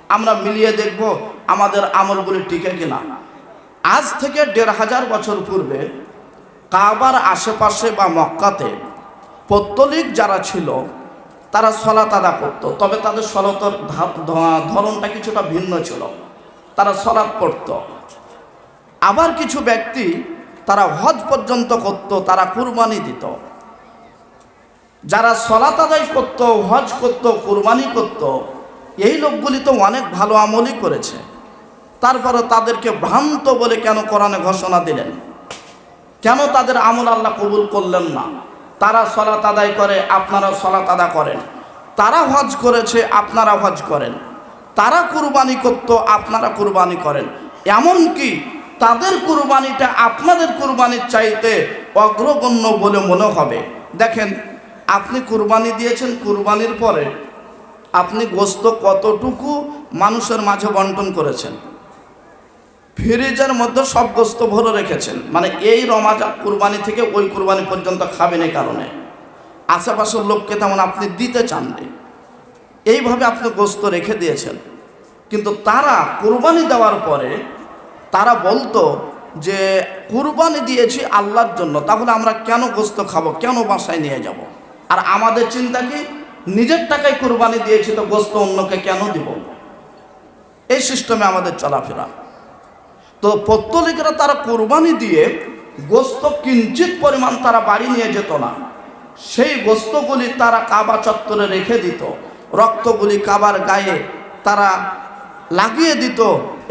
আমরা মিলিয়ে দেখব আমাদের আমলগুলি টিকে কিনা। আজ থেকে ১৫০০ বছর পূর্বে কাবার আশেপাশে বা মক্কাতে পৌত্তলিক যারা ছিল তারা সলাত আদা করত, তবে তাদের সলাতের ধরনটা কিছুটা ভিন্ন ছিল। তারা সলাত পড়ত। আবার কিছু ব্যক্তি তারা হজ পর্যন্ত করত, তারা কুরবানি দিত। যারা সলাত আদায় করত, হজ করত, কুরবানি করত, এই লোকগুলি তো অনেক ভালো আমলই করেছে। তারপরে তাদেরকে ভ্রান্ত বলে কেন কোরআনে ঘোষণা দিলেন? কেন তাদের আমল আল্লাহ কবুল করলেন না? তারা সলাত আদায় করে, আপনারা সলাত আদা করেন। তারা হজ করেছে, আপনারা হজ করেন। তারা কুরবানি করত, আপনারা কুরবানি করেন। এমনকি তাদের কুরবানিটা আপনাদের কুরবানির চাইতে অগ্রগণ্য বলে মনে হবে। দেখেন, আপনি কুরবানি দিয়েছেন, কুরবানির পরে আপনি গোশত কতটুকু মানুষের মাঝে বন্টন করেছেন? ফ্রিজের মধ্যে সব গোশত ভরে রেখেছেন, মানে এই রমাজান কুরবানি থেকে ওই কুরবানি পর্যন্ত খাবেন। এই কারণে আশেপাশের লোককে তেমন আপনি দিতে চান না, এইভাবে আপনি গোশত রেখে দিয়েছেন। কিন্তু তারা কুরবানি দেওয়ার পরে তারা বলতো যে কুরবানি দিয়েছি আল্লাহর জন্য, তাহলে আমরা কেন গোশত খাবো, কেন বাসায় নিয়ে যাব? আর আমাদের চিন্তা কি, নিজের টাকায় কুরবানি দিয়েছি তো গোশত অন্যকে কেন দিব? এই সিস্টেমে আমাদের চলাফেরা। তো পৌত্তলিকরা তারা কুরবানি দিয়ে গোশত কিঞ্চিত পরিমাণ তারা বাড়ি নিয়ে যেত না। সেই গোশতগুলি তারা কাবা চত্বরে রেখে দিত, রক্তগুলি কাবার গায়ে তারা লাগিয়ে দিত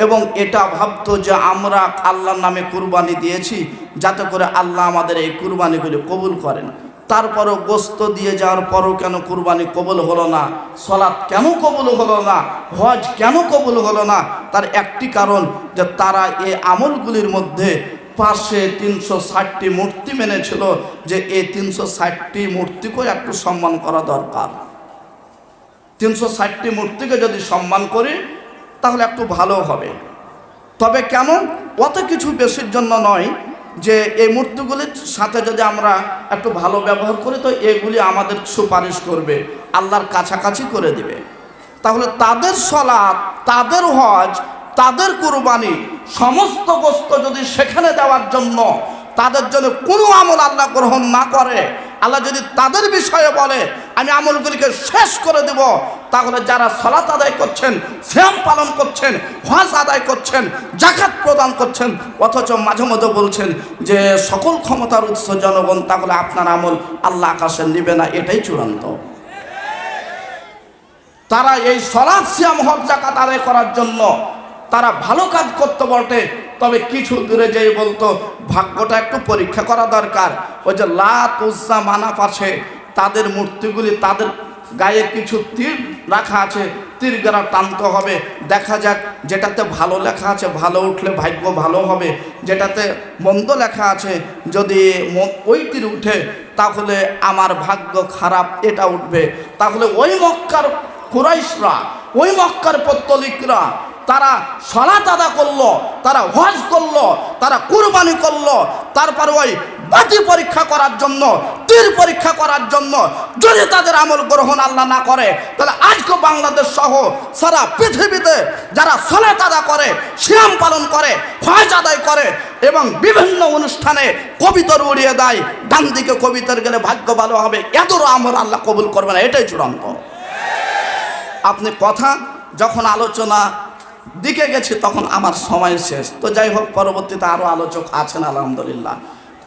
এবং এটা ভাবতো যে আমরা আল্লাহর নামে কুরবানি দিয়েছি, যাতে করে আল্লাহ আমাদের এই কুরবানিগুলি কবুল করেন। তারপরও গোশত দিয়ে যাওয়ার পরও কেন কুরবানি কবুল হলো না? সলাৎ কেন কবুল হলো না? হজ কেন কবুল হলো না? তার একটি কারণ যে তারা এই আমলগুলির মধ্যে পাশে ৩৬০টি মূর্তি মেনেছিল, যে এই ৩৬০টি মূর্তিকেও একটু সম্মান করা দরকার। ৩৬০টি মূর্তিকে যদি সম্মান করি তাহলে একটু ভালো হবে। তবে কেন? অত কিছু বেশির জন্য নয়, যে এই মূর্তিগুলির সাথে যদি আমরা একটু ভালো ব্যবহার করি তো এগুলি আমাদের সুপারিশ করবে, আল্লাহর কাছাকাছি করে দিবে। তাহলে তাদের সলাৎ, তাদের হজ, তাদের কুরবানি সমস্ত গোশত যদি সেখানে দেওয়ার জন্য তাদের জন্য কোনো আমল আল্লাহ গ্রহণ না করে, আল্লাহ যদি তাদের বিষয়ে বলে আমি আমলগুলিকে শেষ করে দেব, তাহলে যারা সালাত আদায় করছেন, সিয়াম পালন করছেন, হজ আদায় করছেন, যাকাত প্রদান করছেন, অথচ মাঝে মধ্যে বলছেন যে সকল ক্ষমতার উৎস জনগণ, তাহলে আপনার আমল আল্লাহ আকাশে নেবে না, এটাই চূড়ান্ত। তারা এই সালাত, সিয়াম, হজ, যাকাত আদায় করার জন্য তারা ভালো কাজ করতে বটে, তবে কিছু দূরে যেয়ে বলতো ভাগ্যটা একটু পরীক্ষা করা দরকার। ওই যে লাত, উজ্জা, মানাত আছে, তাদের মূর্তিগুলি, তাদের গায়ে কিছু তীর রাখা আছে, তীর গেরা টানতে হবে, দেখা যাক যেটাতে ভালো লেখা আছে ভালো উঠলে ভাগ্য ভালো হবে, যেটাতে মন্দ লেখা আছে যদি ওই তীর উঠে তাহলে আমার ভাগ্য খারাপ, এটা উঠবে। তাহলে ওই মক্কার কুরাইশরা, ওই মক্কার পৌত্তলিকরা তারা সালাত আদা করলো, তারা হজ করলো, তারা কুরবানি করলো, তারপর ওই বাতি পরীক্ষা করার জন্য, তীর পরীক্ষা করার জন্য যদি তাদের আমল গ্রহণ আল্লাহ না করে, তাহলে আজকে বাংলাদেশ সহ সারা পৃথিবীতে যারা সালাত আদা করে, সিয়াম পালন করে, হজ আদায় করে এবং বিভিন্ন অনুষ্ঠানে কবিতর উড়িয়ে দেয়, ডান দিকে কবিতর গেলে ভাগ্য ভালো হবে, এদেরও আমল আল্লাহ কবুল করবে না, এটাই চূড়ান্ত। আপনি কথা যখন আলোচনা দিকে গেছি তখন আমার সময় শেষ, তো যাই হোক, পরবর্তীতে আরও আলোচক আছেন আলহামদুলিল্লাহ।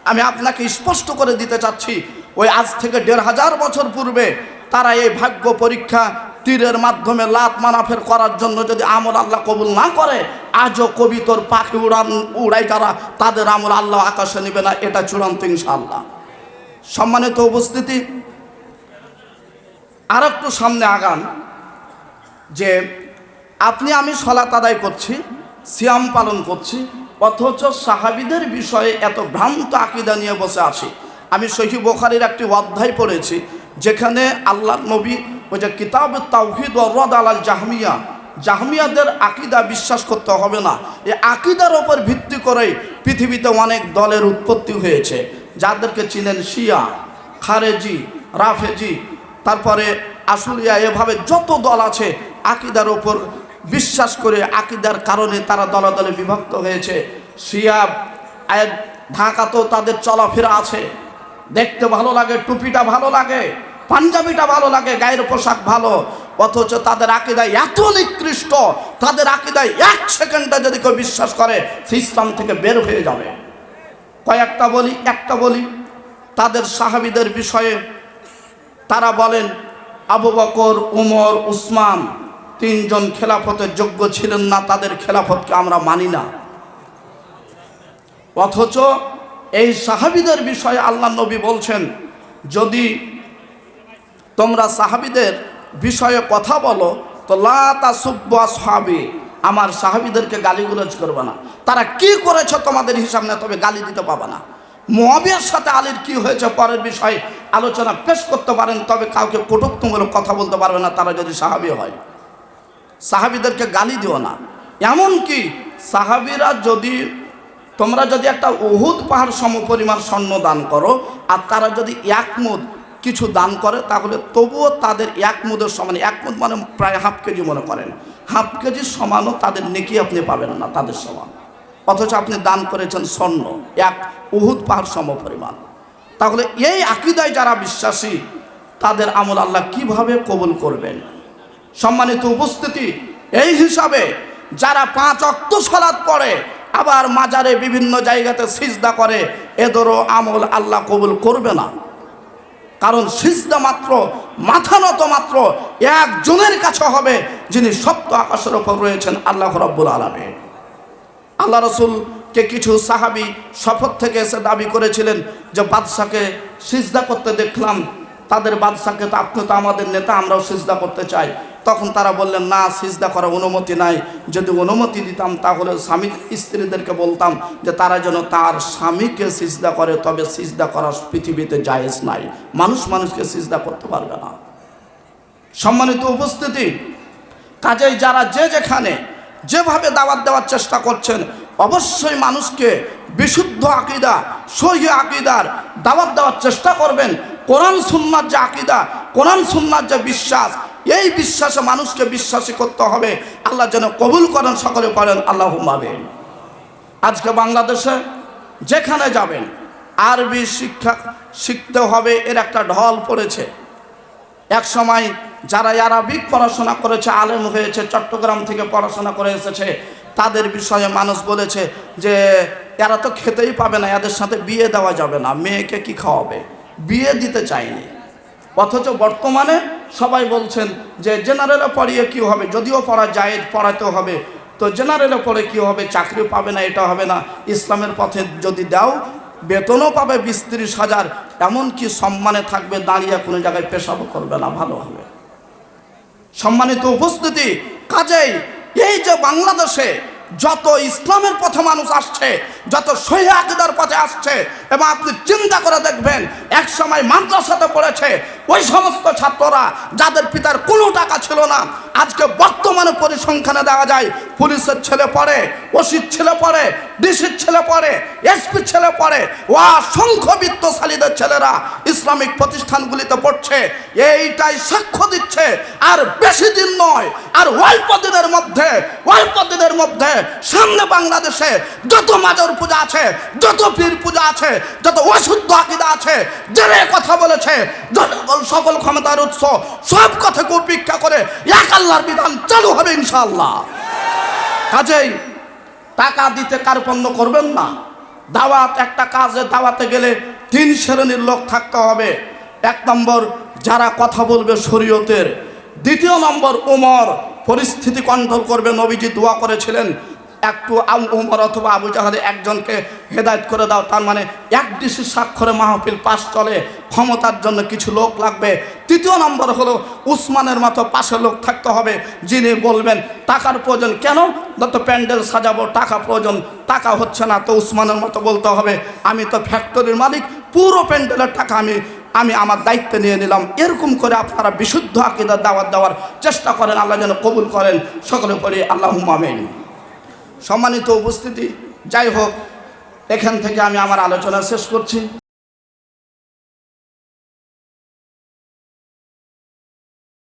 আমি আপনাকে স্পষ্ট করে দিতে চাচ্ছি, ওই আজ থেকে ১৫০০ বছর পূর্বে তারা এই ভাগ্য পরীক্ষা তীরের মাধ্যমে লাত মানাফের করার জন্য যদি আমল আল্লাহ কবুল না করে, আজও কবিতর পাখি উড়াই যারা, তাদের আমল আল্লাহ আকাশে নেবে না, এটা চূড়ান্ত ইনশাআল্লাহ। সম্মানিত উপস্থিতি, আর একটু সামনে আগান, যে আপনি আমি সালাত আদায় করছি, সিয়াম পালন করছি, অথচ সাহাবীদের বিষয়ে এত ভ্রান্ত আকীদা নিয়ে বসে আছি। আমি সহিহ বুখারীর একটি অধ্যায় পড়েছি, যেখানে আল্লাহর নবী ওই যে কিতাব তাওহীদ ওয়া রাদ আলাল জাহমিয়া, জাহমিয়াদের আকীদা বিশ্বাস করতে হবে না, এই আকীদার ওপর ভিত্তি করেই পৃথিবীতে অনেক দলের উৎপত্তি হয়েছে, যাদেরকে চিনেন শিয়া, খারেজি, রাফেজি, তারপরে আশুরিয়া, এভাবে যত দল আছে আকীদার ওপর বিশ্বাস করে আকীদার কারণে তারা দলে দলে বিভক্ত হয়েছে। শিয়া ঢাকাতেও তাদের চলাফেরা আছে, দেখতে ভালো লাগে, টুপিটা ভালো লাগে, পাঞ্জাবিটা ভালো লাগে, গায়ের পোশাক ভালো, অথচ তাদের আকীদায় এত নিকৃষ্ট, তাদের আকীদায় 1 সেকেন্ডে যদি কেউ বিশ্বাস করে সে ইসলাম থেকে বের হয়ে যাবে। একটা বলি তাদের সাহাবীদের বিষয়ে। তারা বলেন আবু বকর, উমর, উসমান 3 জন খেলাফতের যোগ্য ছিলেন না, তাদের খেলাফতকে আমরা মানি না। অথচ এই সাহাবীদের বিষয়ে আল্লাহ নবী বলছেন, যদি তোমরা সাহাবীদের বিষয়ে কথা বলো তো লা তাসুব্বু আসহাবি, আমার সাহাবীদেরকে গালিগুলোজ করবে না। তারা কি করেছে তোমাদের হিসাব না, তবে গালি দিতে পাবে না। মুআবিয়ার সাথে আলীর কি হয়েছে পরের বিষয়ে আলোচনা পেশ করতে পারেন, তবে কাউকে কটূক্তিমূলক কথা বলতে পারবে না, তারা যদি সাহাবী হয়। সাহাবীদেরকে গালি দিও না। এমনকি সাহাবীরা যদি, তোমরা যদি একটা উহুদ পাহাড় সমপরিমাণ স্বর্ণ দান করো আর তারা যদি 1 মুদ কিছু দান করে, তাহলে তবুও তাদের 1 মুদের সমান, 1 মুদ মানে প্রায় হাফ কেজি মনে করেন, হাফ কেজির সমানও তাদের নেকি আপনি পাবেন না তাদের সমান। অথচ আপনি দান করেছেন স্বর্ণ 1 উহুদ পাহাড় সমপরিমাণ। তাহলে এই আকীদায় যারা বিশ্বাসী তাদের আমল আল্লাহ কিভাবে কবুল করবেন? সম্মানিত উপস্থিতি, এই হিসাবে যারা 5 ওয়াক্ত সালাত পড়ে আবার মাজারে বিভিন্ন জায়গাতে সিজদা করে, এদেরও আমল আল্লাহ কবুল করবে না। কারণ সিজদা মাত্র, মাথা নত মাত্র একজনের কাছে হবে, যিনি সপ্ত আকাশের ওপর রয়েছেন, আল্লাহ রাব্বুল আলামিন। আল্লাহ রাসূলকে কিছু সাহাবী শপথ থেকে এসে দাবি করেছিলেন যে বাদশাকে সিজদা করতে দেখলাম, তাদের বাদশাকে, তো আপনি তো আমাদের নেতা, আমরাও সিজদা করতে চাই। তখন তারা বললেন, না, সিজদা করার অনুমতি নাই। যদি অনুমতি দিতাম তাহলে স্বামী স্ত্রীদেরকে বলতাম যে তারা যেন তার স্বামীকে সিজদা করে, তবে সিজদা করা পৃথিবীতে জায়েজ নাই, মানুষ মানুষকে সিজদা করতে পারবে না। সম্মানিত উপস্থিতি, কাজেই যারা যে যেখানে যেভাবে দাওয়াত দেওয়ার চেষ্টা করছেন, অবশ্যই মানুষকে বিশুদ্ধ আকীদা, সহিহ আকীদার দাওয়াত দেওয়ার চেষ্টা করবেন। কোরআন সুন্নাহর যে আকীদা, কোরআন সুন্নাহর যে বিশ্বাস, এই বিশ্বাসে মানুষকে বিশ্বাসী করতে হবে। আল্লাহ যেন কবুল করেন, সকলে পড়েন আল্লাহুম্মা আমিন। আজকে বাংলাদেশে যেখানে যাবেন আরবি শিক্ষা শিখতে হবে, এর একটা ঢল পড়েছে। এক সময় যারা আরবিক পড়াশোনা করেছে, আলেম হয়েছে, চট্টগ্রাম থেকে পড়াশোনা করে এসেছে, তাদের বিষয়ে মানুষ বলেছে যে এরা তো খেতেই পাবে না, এদের সাথে বিয়ে দেওয়া যাবে না, মেয়েকে কি খাওয়াবে, বিয়ে দিতে চায়নি। অথচ বর্তমানে সবাই বলছেন যে জেনারেলে পড়িয়ে কি হবে, যদিও পড়া যায়, পড়াতে হবে, তো জেনারেলে পড়ে কি হবে, চাকরি পাবে না, এটা হবে না, ইসলামের পথে যদি দাও বেতনও পাবে 20-30 হাজার, এমনকি সম্মানে থাকবে, দাঁড়িয়ে কোনো জায়গায় পেশাবও করবে না, ভালো হবে। সম্মানিত উপস্থিতি, কাজেই এই যে বাংলাদেশে যত ইসলামের পথে মানুষ আসছে, যত সহিহ আকীদার পথে আসছে, এবং আপনি চিন্তা করে দেখবেন এক সময় মাদ্রাসাতে পড়েছে ওই সমস্ত ছাত্ররা যাদের পিতার কোনো টাকা ছিল না, আজকে বর্তমানে পরিসংখ্যানে দেখা যায় পুলিশের ছেলে পড়ে, ওসির ছেলে পড়ে, ডিসির ছেলে পড়ে, এসপির ছেলে পড়ে, ও অসংখ্য বিত্তশালীদের ছেলেরা ইসলামিক প্রতিষ্ঠানগুলিতে পড়ছে। এইটাই সাক্ষ্য দিচ্ছে আর বেশি দিন নয়, আর অল্প দিনের মধ্যে সামনে বাংলাদেশে যত মাজার পূজা আছে, যত পীর পূজা আছে, যত অশুদ্ধ আকীদা আছে, যারা কথা বলেছে, সকল ক্ষমতার উৎস, সব কথাকে উপেক্ষা করে এক আল্লাহর বিধান চালু হবে ইনশাআল্লাহ। কাজেই টাকা দিতে কার্পণ্য করবেন না। দাওয়াত, একটা কাজে দাওয়াতে গেলে 3 শ্রেণীর লোক থাকতে হবে। 1 নম্বর যারা কথা বলবে শরীয়তের, 2 নম্বর ওমর পরিস্থিতি কন্ট্রোল করবে। নবীজি দোয়া করেছিলেন, একটু ওমর অথবা আবু জাহেল একজনকে হেদায়েত করে দাও, তার মানে 1 ডিসির স্বাক্ষরে মাহফিল পাশ চলে, ক্ষমতার জন্য কিছু লোক লাগবে। 3 নম্বর হলো উসমানের মতো পাশে লোক থাকতে হবে, যিনি বলবেন টাকার প্রয়োজন, কেন যত প্যান্ডেল সাজাবো, টাকা প্রয়োজন, টাকা হচ্ছে না, তো উসমানের মতো বলতে হবে আমি তো ফ্যাক্টরির মালিক, পুরো প্যান্ডেলের টাকা আমি আমার দায়িত্বে নিয়ে নিলাম। এরকম করে আপনারা বিশুদ্ধ আকীদার দাওয়াত দেওয়ার চেষ্টা করেন, আল্লাহ যেন কবুল করেন, সকলে পড়ি আল্লাহুম্মা আমিন। সম্মানিত উপস্থিতি, যাই হোক, এখান থেকে আমি আমার আলোচনা শেষ করছি।